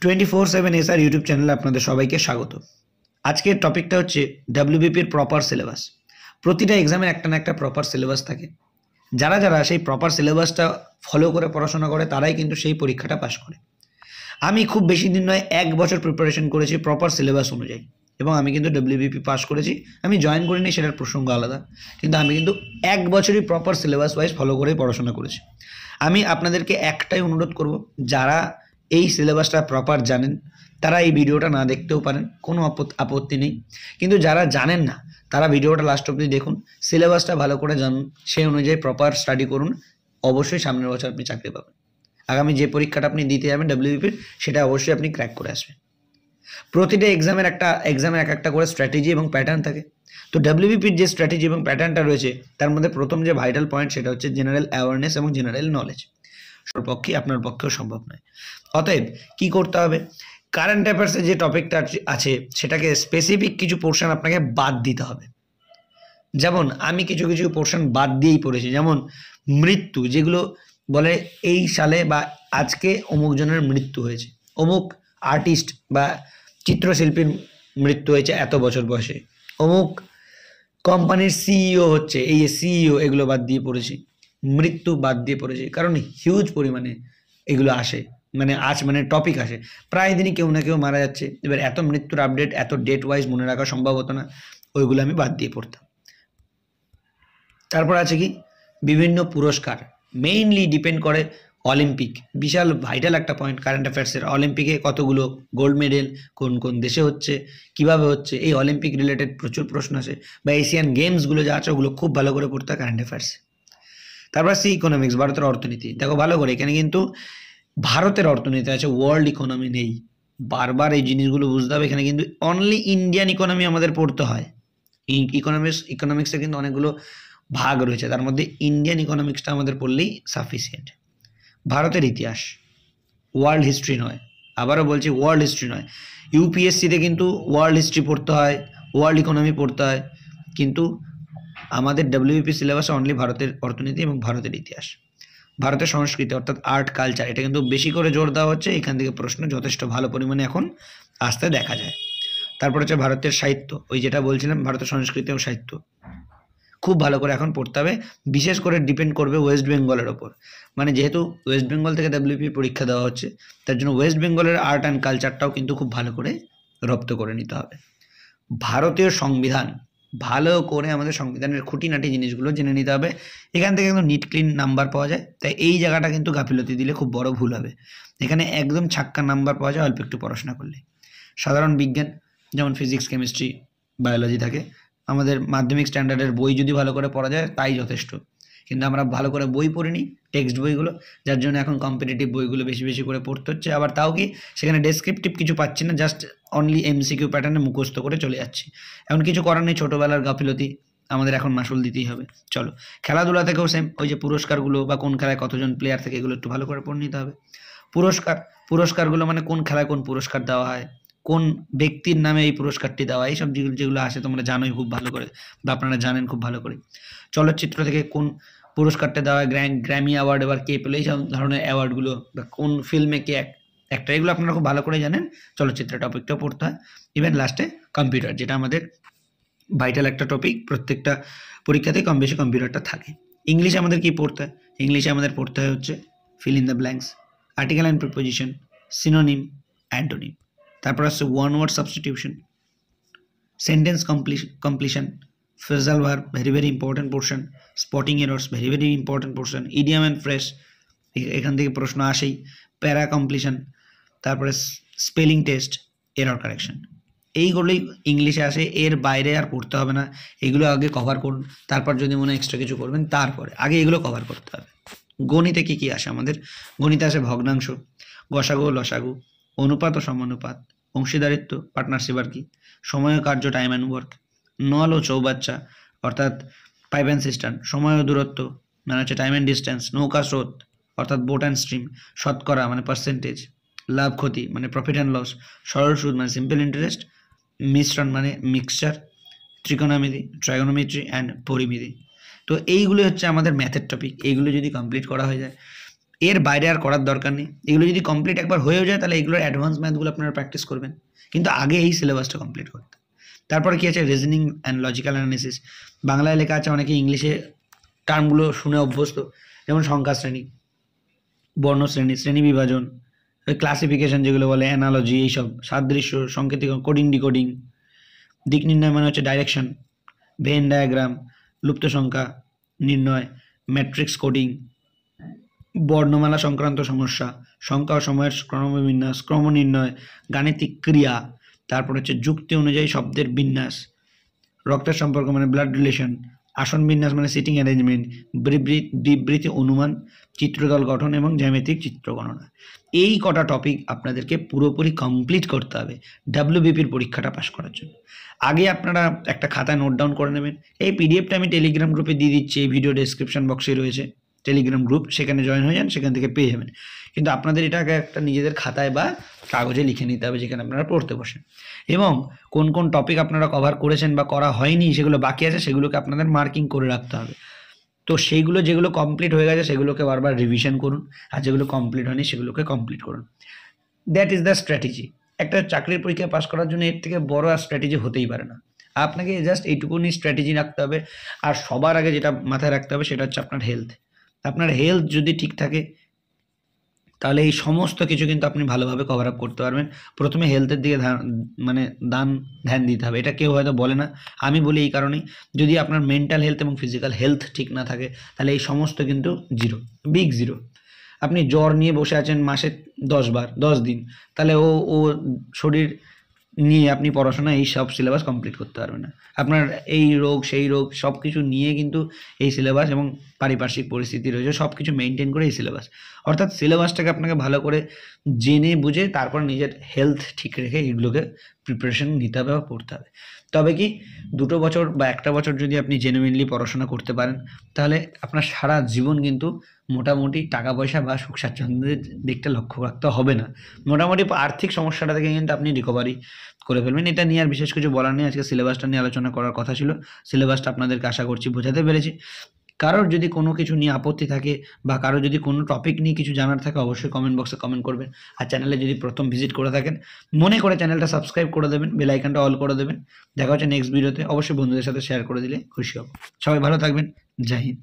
24/7 SR YouTube চ্যানেলে আপনাদের সবাইকে স্বাগত। আজকের টপিকটা হচ্ছে ডব্লিউবিপির প্রপার সিলেবাস। প্রতিটা এক্সামের একটা না একটা প্রপার সিলেবাস থাকে। যারা যারা সেই প্রপার সিলেবাসটা ফলো করে পড়াশোনা করে তারাই কিন্তু সেই পরীক্ষাটা পাশ করে। আমি খুব বেশি দিন নয় 1 বছর প্রিপারেশন করেছি প্রপার সিলেবাস অনুযায়ী এবং আমি কিন্তু ডব্লিউবিপি পাস করেছি। আমি জয়েন করিনি, সেটার প্রসঙ্গ আলাদা, কিন্তু আমি কিন্তু 1 বছরই প্রপার সিলেবাস ওয়াইজ ফলো করে পড়াশোনা করেছি। আমি আপনাদেরকে একটাই অনুরোধ করব, যারা এই সিলেবাসটা প্রপার জানেন তারা এই ভিডিওটা না দেখতেও পারেন, কোনো আপত্তি নেই। কিন্তু যারা জানেন না তারা ভিডিওটা লাস্ট অবধি দেখুন, সিলেবাসটা ভালো করে জানুন, সেই অনুযায়ী প্রপার স্টাডি করুন। অবশ্যই সামনের বছর আপনি চাকরি পাবেন। আগামী যে পরীক্ষাটা আপনি দিতে যাবেন ডব্লিউবিপির, সেটা অবশ্যই আপনি ক্র্যাক করে আসবেন। প্রতিটা এক্সামের এক একটা করে স্ট্র্যাটেজি এবং প্যাটার্ন থাকে। তো ডব্লিউবিপির যে স্ট্র্যাটেজি এবং প্যাটার্নটা রয়েছে তার মধ্যে প্রথম যে ভাইটাল পয়েন্ট সেটা হচ্ছে জেনারেল অ্যাওয়ারনেস এবং জেনারেল নলেজ। পক্ষে আপনার পক্ষেও সম্ভব নয়। অতএব কি করতে হবে, কারেন্ট অ্যাফেয়ার্সে যে টপিকটা আছে সেটাকে স্পেসিফিক কিছু পোর্শন আপনাকে বাদ দিতে হবে। যেমন আমি কিছু কিছু পোর্শন বাদ দিয়েই পড়েছি, যেমন মৃত্যু, যেগুলো বলে এই সালে বা আজকে অমুক জনের মৃত্যু হয়েছে, অমুক আর্টিস্ট বা চিত্রশিল্পীর মৃত্যু হয়েছে এত বছর বয়সে, অমুক কোম্পানির সিইও হচ্ছে, এই সিইও, এগুলো বাদ দিয়ে পড়েছি। মৃত্যু বাদ দিয়ে পড়েছি কারণ হিউজ পরিমাণে এগুলো আসে, মানে টপিক আসে, প্রায় দিনই কেউ না কেউ মারা যাচ্ছে। এবার এত মৃত্যুর আপডেট এত ডেট ওয়াইজ মনে রাখা সম্ভব হতো না, ওইগুলো আমি বাদ দিয়ে পড়তাম। তারপর আছে কি, বিভিন্ন পুরস্কার, মেইনলি ডিপেন্ড করে অলিম্পিক, বিশাল ভাইটাল একটা পয়েন্ট কারেন্ট অ্যাফেয়ার্সের। অলিম্পিকে কতগুলো গোল্ড মেডেল কোন কোন দেশে হচ্ছে, কিভাবে হচ্ছে, এই অলিম্পিক রিলেটেড প্রচুর প্রশ্ন আসে। বা এশিয়ান গেমসগুলো যা আছে ওগুলো খুব ভালো করে পড়তে হয় কারেন্ট অ্যাফেয়ার্সে। তারপর আছে ইকোনমিক্স, ভারতের অর্থনীতি। দেখো ভালো করে, এখানে কিন্তু ভারতের অর্থনীতি আছে, ওয়ার্ল্ড ইকোনমি নেই। বারবার এই জিনিসগুলো বুঝতে হবে। এখানে কিন্তু অনলি ইন্ডিয়ান ইকোনমি আমাদের পড়তে হয়। ইকোনমিক্সে কিন্তু অনেকগুলো ভাগ রয়েছে, তার মধ্যে ইন্ডিয়ান ইকোনমিক্সটা আমাদের পড়লেই সাফিসিয়েন্ট। ভারতের ইতিহাস, ওয়ার্ল্ড হিস্ট্রি নয়, আবারও বলছি ওয়ার্ল্ড হিস্ট্রি নয়। ইউপিএসসিতে কিন্তু ওয়ার্ল্ড হিস্ট্রি পড়তে হয়, ওয়ার্ল্ড ইকোনমি পড়তে হয়, কিন্তু আমাদের ডব্লিউবিপি সিলেবাসে অনলি ভারতের অর্থনীতি এবং ভারতের ইতিহাস। ভারতের সংস্কৃতি অর্থাৎ আর্ট কালচার, এটা কিন্তু বেশি করে জোর দেওয়া হচ্ছে। এখান থেকে প্রশ্ন যথেষ্ট ভালো পরিমাণে এখন আসতে দেখা যায়। তারপর হচ্ছে ভারতের সাহিত্য, ওই যেটা বলছিলাম ভারতের সংস্কৃতি এবং সাহিত্য খুব ভালো করে এখন পড়তে হবে। বিশেষ করে ডিপেন্ড করবে ওয়েস্ট বেঙ্গলের ওপর, মানে যেহেতু ওয়েস্ট বেঙ্গল থেকে ডব্লিউপি পরীক্ষা দেওয়া হচ্ছে, তার জন্য ওয়েস্ট বেঙ্গলের আর্ট অ্যান্ড কালচারটাও কিন্তু খুব ভালো করে রপ্ত করে নিতে হবে। ভারতীয় সংবিধান, ভালো করে আমাদের সংবিধানের খুঁটিনাটি জিনিসগুলো জেনে নিতে হবে। এখান থেকে কিন্তু নিট ক্লিন নাম্বার পাওয়া যায়, তাই এই জায়গাটা কিন্তু গাফিলতি দিলে খুব বড় ভুল হবে। এখানে একদম ছাক্কা নাম্বার পাওয়া যায় অল্প একটু পড়াশোনা করলে। সাধারণ বিজ্ঞান যেমন ফিজিক্স, কেমিস্ট্রি, বায়োলজি থাকে, আমাদের মাধ্যমিক স্ট্যান্ডার্ডের বই যদি ভালো করে পড়া যায় তাই যথেষ্ট। কিন্তু আমরা ভালো করে বই পড়িনি, টেক্সট বইগুলো, যার জন্য এখন কম্পিটিটিভ বইগুলো বেশি বেশি করে পড়তে হচ্ছে। আবার তাও কি, সেখানে ডেসক্রিপটিভ কিছু পাচ্ছি না, জাস্ট অনলি এমসিকিউ প্যাটার্নে মুখস্থ করে চলে যাচ্ছি। এখন কিছু করার নেই, ছোটোবেলার গাফিলতি, আমাদের এখন মাসুল দিতেই হবে। চলো, খেলাধুলা থেকেও সেম, ওই যে পুরস্কারগুলো বা কোন খেলায় কতজন প্লেয়ার থেকে, এগুলো একটু ভালো করে পড়ে নিতে হবে। পুরস্কারগুলো মানে কোন খেলায় কোন পুরস্কার দেওয়া হয়, কোন ব্যক্তির নামে এই পুরস্কারটি দেওয়া, এইসব যেগুলো আসে তোমরা জানোই খুব ভালো করে, বা আপনারা জানেন খুব ভালো করে। চলচ্চিত্র থেকে কোন পুরস্কারটা দেওয়া হয়, গ্র্যামি অ্যাওয়ার্ড এবার কে পেলো, এইসব ধরনের অ্যাওয়ার্ডগুলো, বা কোন ফিল্মে কে একটা, এগুলো আপনারা খুব ভালো করে জানেন। চলচ্চিত্র টপিকটাও পড়তে হয়। ইভেন লাস্টে কম্পিউটার, যেটা আমাদের ভাইটাল একটা টপিক, প্রত্যেকটা পরীক্ষাতে কম বেশি কম্পিউটারটা থাকে। ইংলিশে আমাদের কি পড়তে হয়, ইংলিশে আমাদের পড়তে হয় হচ্ছে fill in the blanks, article and preposition, synonym, antonym. তারপর আসছে one word substitution, sentence completion, phrasal verb, very very important portion, spotting errors, very very important portion, idiom and phrase, এখান থেকে প্রশ্ন আসেই, প্যারা কমপ্লিশন, তারপরে স্পেলিং টেস্ট, এরর কারেকশন, এইগুলোই ইংলিশে আসে। এর বাইরে আর পড়তে হবে না, এগুলো আগে কভার করুন, তারপর যদি মনে এক্সট্রা কিছু করবেন তারপরে, আগে এগুলো কভার করতে হবে। গণিতে কি কি আসে আমাদের, গণিতে আসে ভগ্নাংশ, গসাগু, লসাগু, অনুপাত ও সমানুপাত, অংশীদারিত্ব, পার্টনারশিপ আর কি, সময় ও কার্য, টাইম অ্যান্ড ওয়ার্ক, নল ও চৌবাচ্চা অর্থাৎ পাইপ অ্যান্ড সিস্টার্ন, সময় ও দূরত্ব মানে হচ্ছে টাইম অ্যান্ড ডিস্টেন্স, নৌকা স্রোত অর্থাৎ বোট অ্যান্ড স্ট্রিম, শতকরা মানে পার্সেন্টেজ, লাভ ক্ষতি মানে প্রফিট অ্যান্ড লস, সরল সুদ মানে সিম্পল ইন্টারেস্ট, মিশ্রণ মানে মিক্সচার, ত্রিকোণমিতি, ট্রাইগোনোমেট্রি অ্যান্ড পরিমিতি। তো এইগুলো হচ্ছে আমাদের ম্যাথের টপিক। এইগুলো যদি কমপ্লিট করা হয়ে যায় এর বাইরে আর করার দরকার নেই। এগুলো যদি কমপ্লিট একবার হয়েও যায় তাহলে এগুলোর অ্যাডভান্স ম্যাথগুলো আপনারা প্র্যাকটিস করবেন, কিন্তু আগে এই সিলেবাসটা কমপ্লিট করতে। তারপরে কি আছে, রিজনিং অ্যান্ড লজিক্যাল অ্যানালিসিস। বাংলায় লেখা আছে, অনেকে ইংলিশে টার্মগুলো শুনে অভ্যস্ত, যেমন সংখ্যা শ্রেণী, বর্ণ শ্রেণী, শ্রেণী বিভাজন, ক্লাসিফিকেশন যেগুলো বলে, অ্যানালজি, এইসব, সাদৃশ্য, সংকেতিকরণ, কোডিং ডিকোডিং, দিক নির্ণয় মানে হচ্ছে ডাইরেকশন, ভেন ডায়াগ্রাম, লুপ্ত সংখ্যা নির্ণয়, ম্যাট্রিক্স কোডিং, বর্ণমালা সংক্রান্ত সমস্যা, সংখ্যা ও সময়ের ক্রমবিন্যাস, ক্রম নির্ণয়, গাণিতিক ক্রিয়া, তারপর হচ্ছে যুক্তি অনুযায়ী শব্দের বিন্যাস, রক্তের সম্পর্ক মানে ব্লাড রিলেশন, আসন বিন্যাস মানে সিটিং অ্যারেঞ্জমেন্ট, বিবৃতি অনুমান, চিত্রদল গঠন এবং জ্যামিতিক চিত্র গণনা। এই কটা টপিক আপনাদেরকে পুরোপুরি কমপ্লিট করতে হবে ডাব্লিউবিপির পরীক্ষাটা পাস করার জন্য। আগে আপনারা একটা খাতায় নোট ডাউন করে নেবেন। এই পিডিএফটা আমি টেলিগ্রাম গ্রুপে দিয়ে দিচ্ছি, এই ভিডিও ডেসক্রিপশন বক্সে রয়েছে টেলিগ্রাম গ্রুপ, সেখানে জয়েন হয়ে যান, সেখান থেকে পেয়ে যাবেন। কিন্তু আপনাদের এটাকে একটা নিজেদের খাতায় বা কাগজে লিখে নিতে হবে যেখানে আপনারা পড়তে বসেন, এবং কোন কোন টপিক আপনারা কভার করেছেন বা করা হয়নি, সেগুলো বাকি আছে, সেগুলোকে আপনাদের মার্কিং করে রাখতে হবে। তো সেইগুলো যেগুলো কমপ্লিট হয়ে গেছে সেগুলোকে বারবার রিভিশন করুন, আর যেগুলো কমপ্লিট হয়নি সেগুলোকে কমপ্লিট করুন। That is the strategy. একটা চাকরির পরীক্ষা পাস করার জন্য এর থেকে বড় আর স্ট্র্যাটেজি হতেই পারে না। আপনাকে জাস্ট এইটুকুনি স্ট্র্যাটেজি রাখতে হবে। আর সবার আগে যেটা মাথায় রাখতে হবে সেটা হচ্ছে আপনার হেলথ। আপনার হেলথ যদি ঠিক থাকে তাহলে এই সমস্ত কিছু কিন্তু আপনি ভালোভাবে কভার আপ করতে পারবেন। প্রথমে হেলথের দিকে ধ্যান দিতে হবে। এটা কেউ হয়তো বলে না, আমি বলি এই কারণেই, যদি আপনার মেন্টাল হেলথ এবং ফিজিক্যাল হেলথ ঠিক না থাকে তাহলে এই সমস্ত কিন্তু জিরো, বিগ জিরো। আপনি জ্বর নিয়ে বসে আছেন মাসে 10 বার 10 দিন, তাহলে ও শরীর নিয়ে আপনি পড়াশোনা এই সব সিলেবাস কমপ্লিট করতে পারবেন না। আপনার এই রোগ সেই রোগ সব কিছু নিয়ে কিন্তু এই সিলেবাস, এবং পারিপার্শ্বিক পরিস্থিতি রয়েছে, সব কিছু মেনটেন করে এই সিলেবাস। অর্থাৎ সিলেবাসটাকে আপনাকে ভালো করে জেনে বুঝে তারপর নিজের হেলথ ঠিক রেখে এগুলোকে প্রিপারেশন নিতে হবে বা পড়তে হবে। তবে কি 2 বছর বা 1 বছর যদি আপনি জেনুইনলি পড়াশোনা করতে পারেন তাহলে আপনার সারা জীবন কিন্তু মোটামুটি টাকা পয়সা বা সুখ স্বাচ্ছন্দ্যের দিকটা লক্ষ্য রাখতে হবে না। মোটামুটি আর্থিক সমস্যাটা থেকে কিন্তু আপনি রিকভারি করে ফেলবেন। এটা নিয়ে আর বিশেষ কিছু বলার নেই। আজকে সিলেবাসটা নিয়ে আলোচনা করার কথা ছিল। সিলেবাসটা আপনাদেরকে আশা করছি বোঝাতে পেরেছি। কারোর যদি কোনো কিছু নিয়ে আপত্তি থাকে বা কারোর যদি কোনো টপিক নিয়ে কিছু জানার থাকে অবশ্যই কমেন্ট বক্সে কমেন্ট করবেন। আর চ্যানেলে যদি প্রথম ভিজিট করে থাকেন মনে করে চ্যানেলটা সাবস্ক্রাইব করে দেবেন, বেল আইকনটা অল করে দেবেন। দেখা হচ্ছে নেক্সট ভিডিওতে। অবশ্যই বন্ধুদের সাথে শেয়ার করে দিলে খুশি হব। সবাই ভালো থাকবেন। জয় হিন্দ।